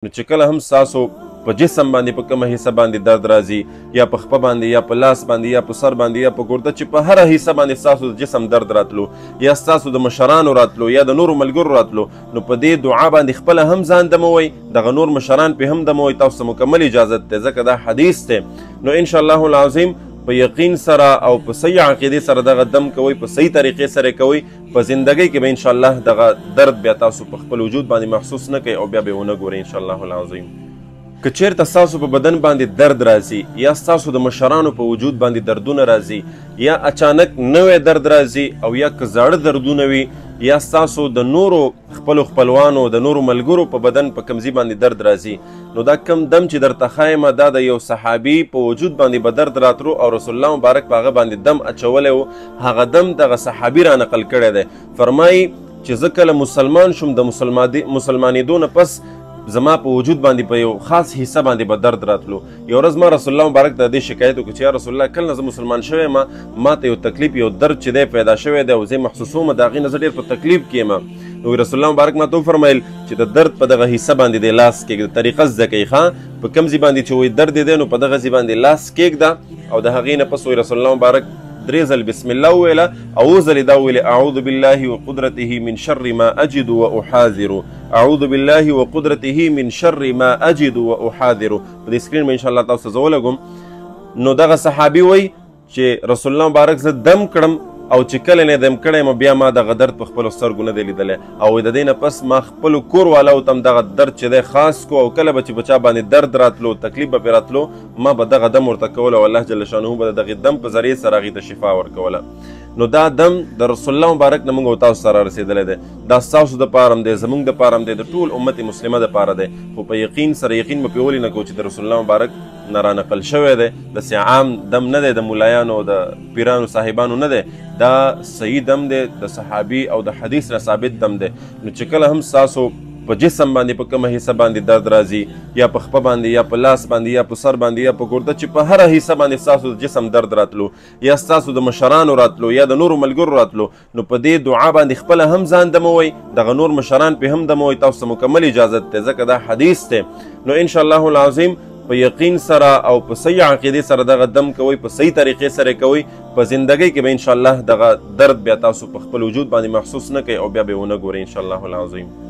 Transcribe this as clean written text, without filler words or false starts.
نو چې کله هم ستاسو په جسم باندې په کومه حصه باندې درد راځي یا په خپه باندې یا په لاس باندې یا په سر باندې یا په ګرده چې په هره حصه باندې ستاسو د جسم درد راتلو یا ستاسو د مشرانو راتلو یا د نورو ملګرو راتلو نو په دې دعا باندې خپله هم ځان دموئ دغه نور مشران پې هم دموئ تاسو ته مکمل اجازت دی ځکه دا حدیث دی نو انشاءالله العظیم په یقین سره او په صحیح عقیدې سره دغه دم کوئ په صحیح طریقې سره کوئ په زندګۍ کې به انشاءالله دغه درد بیا تاسو په خپل وجود باندې محسوس نه کوئ او بیا به ونه ګورئ انشاءالله العظیم که چیرته ستاسو په بدن باندې درد راځي یا ستاسو د مشرانو په وجود باندې دردونه راځي یا اچانک نوی درد راځي او یا که زاړه دردونه وي یا ستاسو د نورو خپلو خپلوانو د نورو ملګرو په بدن په کمزي باندې درد راځي نو دا کم دم چې درته ښایمه دا د یو صحابي په وجود باندې به درد راتلو او رسول الله مبارک په هغه باندې دم اچولی و هغه دم دغه صحابي را نقل کړی دی فرمایي چې زه کله مسلمان شوم د مسلمانېدو نه پس زما په وجود باندې په یو خاص حصه باندې به درد راتلو یو ورځ ما رسول الله مبارک ته د دې شکایت وکړو چې یا رسول الله کله نه زه مسلمان شوی یم ما ته یو تکلیف یو درد چې دی پیدا شوی دی او زه محسوسوم د هغې نه زه ډېر په تکلیف کې یم نو رسول الله مبارک ما ته وفرمیل چې د درد په دغه حصه باندې دی لاس کېږده طریقه زده کوي ښه په کوم ځای باندې چې وایي درد دی نو په دغه ځای باندې لاس کېږده او د هغې نه پس وایي رسول الله مبارک درې ځل بسم الله وویله او اووه ځلې دا وویلې اعوذ بالله وقدرته من شر ما اجد واحاذر اعوذ بالله وقدرته من شر ما اجد واحاذر په دې سکرین به انشاءالله تاسو ته زه ولګوم نو دغه صحابي وایي چې رسول الله مبارک زه دم کړم او چې کله نه دم کړی یم بیا ما دغه درد په خپلو سترګو نه دی لیدلی او د دې نه پس ما خپلو کور والاو ته هم دغه درد چې دی خاص کو او کله به چې په چا باندې درد راتلو تکلیف به پرې راتلو ما به دغه دم ورته کول او الله جل شانه به د دغې دم په ذریعې سره هغې ته شفا ورکوله نو دا دم د رسول الله مبارک نه موږ او تاسو سره رسېدلی دی دا ستاسو دپاره هم دی زموږ دپاره هم دی د ټول امت مسلمه دپاره دی خو په یقین سره یقین به پرې ولې نه کوو چې د رسول الله مبارک نه رانقل شوی دی داسې عام دم نه دی د ملایانو او د پیرانو صاحبانو نه دی دا صحیح دم دی د صحابي او د حدیث نه ثابت دم دی نو چې کله هم ستاسو په جسم باندې په کومه حصه باندې درد راځي یا په خپه باندې یا په لاس باندې یا په سر باندې یا په ګرده چې په هره حصه باندې ستاسو د جسم درد راتلو یا ستاسو د مشرانو راتلو یا د نورو ملګرو راتلو نو په دې دعا باندې خپله هم ځان دموئ دغه نور مشران پې هم دموئ تاسو ته مکمل اجازت دی ځکه دا حدیث دی نو انشاءالله العظیم په یقین سره او په صحیح عقیدې سره دغه دم کوئ په صحیح طریقې سره کوئ په زندګۍ کې به انشاءالله دغه درد بیا تاسو په خپل وجود باندې محسوس نه کوئ او بیا به ونه ګورئ انشاءالله العظیم